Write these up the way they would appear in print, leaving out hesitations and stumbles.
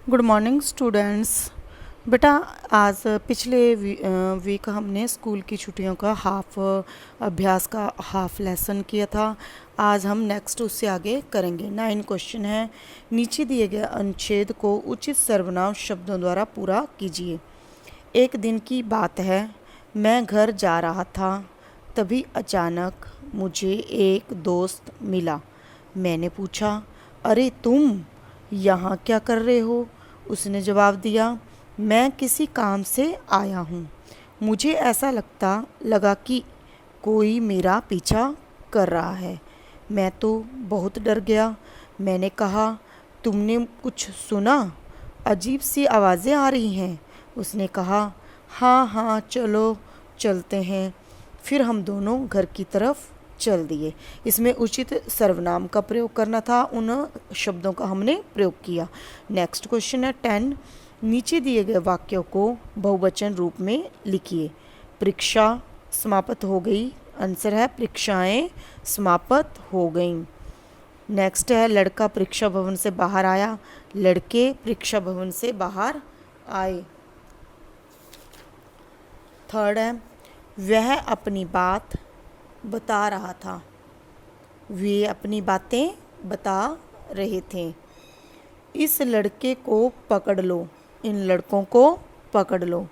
Good morning students. बेटा आज पिछले वीक हमने स्कूल की छुट्टियों का अभ्यास का हाफ लेसन किया था। आज हम नेक्स्ट उससे आगे करेंगे। 9 क्वेश्चन है। नीचे दिए गए अनुच्छेद को उचित सर्वनाम शब्दों द्वारा पूरा कीजिए। एक दिन की बात है, मैं घर जा रहा था, तभी अचानक मुझे एक दोस्त मिला। मैंने पूछा, अरे तुम यहाँ क्या कर रहे हो? उसने जवाब दिया, मैं किसी काम से आया हूँ। मुझे ऐसा लगा कि कोई मेरा पीछा कर रहा है। मैं तो बहुत डर गया। मैंने कहा, तुमने कुछ सुना? अजीब सी आवाज़ें आ रही हैं। उसने कहा, हाँ हाँ चलो चलते हैं। फिर हम दोनों घर की तरफ चल दिए। इसमें उचित सर्वनाम का प्रयोग करना था, उन शब्दों का हमने प्रयोग किया। नेक्स्ट क्वेश्चन है 10। नीचे दिए गए वाक्यों को बहुवचन रूप में लिखिए। परीक्षा समाप्त हो गई। आंसर है परीक्षाएं समाप्त हो गईं। नेक्स्ट है लड़का परीक्षा भवन से बाहर आया। लड़के परीक्षा भवन से बाहर आए। थर्ड है वह अपनी बात बता रहा था। वे अपनी बातें बता रहे थे। इस लड़के को पकड़ लो। इन लड़कों को पकड़ लो।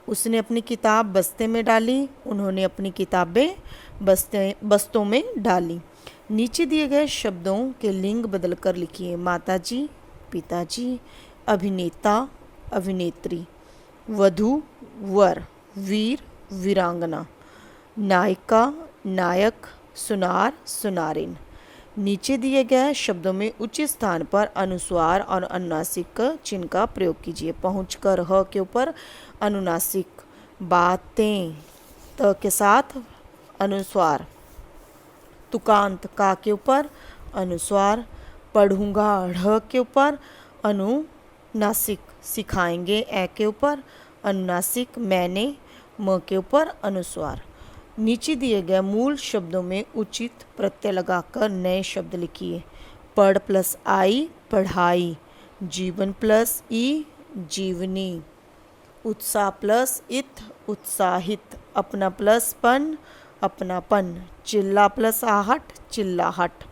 उसने अपनी किताब बस्ते में डाली। उन्होंने अपनी किताबें बस्तों में डाली। नीचे दिए गए शब्दों के लिंग बदलकर लिखिए। माताजी, पिताजी, अभिनेता, अभिनेत्री, वधू, वर, वीर, वीरांगना, नायिका, नायक, सुनार, सुनारिन। नीचे दिए गए शब्दों में उचित स्थान पर अनुस्वार और अनुनासिक चिन्ह का प्रयोग कीजिए। पहुंचकर ह के ऊपर अनुनासिक, बातें त के साथ अनुस्वार, तुकांत का के ऊपर अनुस्वार, पढ़ूंगा ढ के ऊपर अनुनासिक, सिखाएंगे ए के ऊपर अनुनासिक, मैंने म के ऊपर अनुस्वार। नीचे दिए गए मूल शब्दों में उचित प्रत्यय लगाकर नए शब्द लिखिए। पढ़ प्लस आई, पढ़ाई। जीवन प्लस ई, जीवनी। उत्साह प्लस इत, उत्साहित। अपना प्लस पन, अपनापन। चिल्ला प्लस आहट, चिल्लाहट।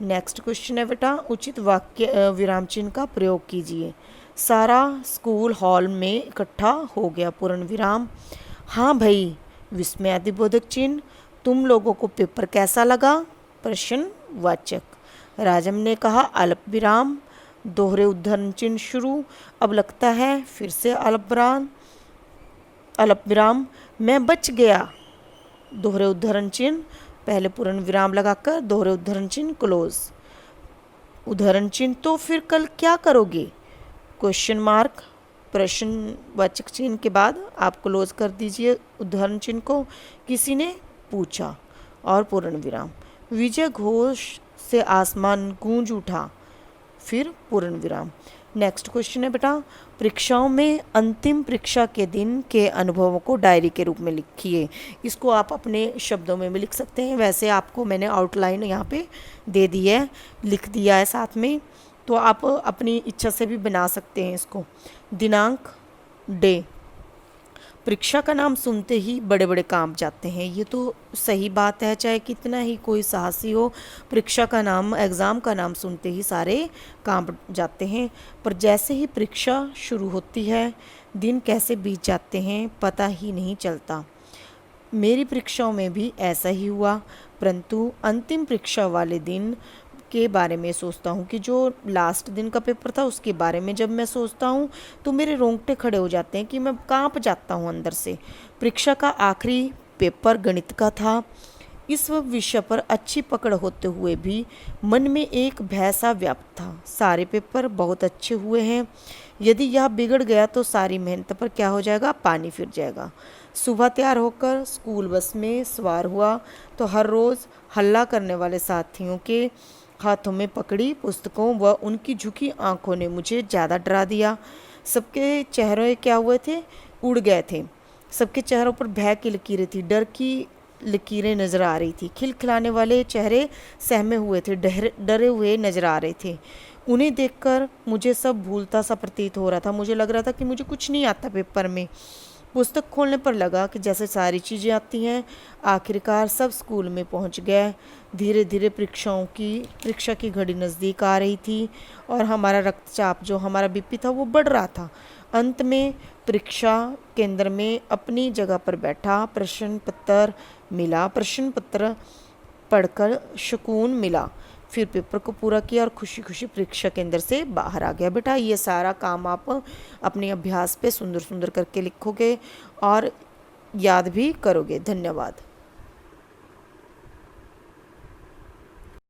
नेक्स्ट क्वेश्चन है बेटा, उचित वाक्य विराम चिन्ह का प्रयोग कीजिए। सारा स्कूल हॉल में इकट्ठा हो गया, पूर्ण विराम। हाँ भाई, विस्मयादिबोधक चिन्ह। तुम लोगों को पेपर कैसा लगा? प्रश्नवाचक। राजम ने कहा, अल्प विराम, दोहरे उद्धरण चिन्ह शुरू। अब लगता है फिर से अल्प विराम। मैं बच गया, दोहरे उद्धरण चिन्ह, पहले पूर्ण विराम लगाकर दोहरे उद्धरण चिन्ह क्लोज। उद्धरण चिन्ह तो फिर कल क्या करोगे? Question mark. प्रश्नवाचक चिन्ह के बाद आप क्लोज कर दीजिए उद्धरण चिन्ह को। किसी ने पूछा और पूर्ण विराम। विजय घोष से आसमान गूंज उठा, फिर पूर्ण विराम। नेक्स्ट क्वेश्चन है बेटा, परीक्षाओं में अंतिम परीक्षा के दिन के अनुभवों को डायरी के रूप में लिखिए। इसको आप अपने शब्दों में भी लिख सकते हैं। वैसे आपको मैंने आउटलाइन यहाँ पे दे दी है, लिख दिया है साथ में, तो आप अपनी इच्छा से भी बना सकते हैं इसको। दिनांक डे। परीक्षा का नाम सुनते ही बड़े बड़े कांप जाते हैं। ये तो सही बात है, चाहे कितना ही कोई साहसी हो, परीक्षा का नाम, एग्ज़ाम का नाम सुनते ही सारे कांप जाते हैं। पर जैसे ही परीक्षा शुरू होती है, दिन कैसे बीत जाते हैं पता ही नहीं चलता। मेरी परीक्षाओं में भी ऐसा ही हुआ, परंतु अंतिम परीक्षा वाले दिन के बारे में सोचता हूँ कि जो लास्ट दिन का पेपर था उसके बारे में जब मैं सोचता हूँ तो मेरे रोंगटे खड़े हो जाते हैं कि मैं कांप जाता हूँ अंदर से। परीक्षा का आखिरी पेपर गणित का था। इस विषय पर अच्छी पकड़ होते हुए भी मन में एक भय सा व्याप्त था। सारे पेपर बहुत अच्छे हुए हैं, यदि यह बिगड़ गया तो सारी मेहनत पर क्या हो जाएगा? पानी फिर जाएगा। सुबह तैयार होकर स्कूल बस में सवार हुआ तो हर रोज़ हल्ला करने वाले साथियों के हाथों में पकड़ी पुस्तकों व उनकी झुकी आंखों ने मुझे ज़्यादा डरा दिया। सबके चेहरे क्या हुए थे? उड़ गए थे। सबके चेहरों पर भय की लकीरें थी, डर की लकीरें नज़र आ रही थी। खिलखिलाने वाले चेहरे सहमे हुए थे, डरे हुए नज़र आ रहे थे। उन्हें देखकर मुझे सब भूलता सा प्रतीत हो रहा था। मुझे लग रहा था कि मुझे कुछ नहीं आता पेपर में। पुस्तक खोलने पर लगा कि जैसे सारी चीज़ें आती हैं। आखिरकार सब स्कूल में पहुंच गए। धीरे धीरे परीक्षा की घड़ी नज़दीक आ रही थी और हमारा रक्तचाप, जो हमारा बीपी था, वो बढ़ रहा था। अंत में परीक्षा केंद्र में अपनी जगह पर बैठा। प्रश्न पत्र पढ़कर सुकून मिला। फिर पेपर को पूरा किया और खुशी खुशी परीक्षा केंद्र से बाहर आ गया। बेटा, ये सारा काम आप अपने अभ्यास पे सुंदर सुंदर करके लिखोगे और याद भी करोगे। धन्यवाद।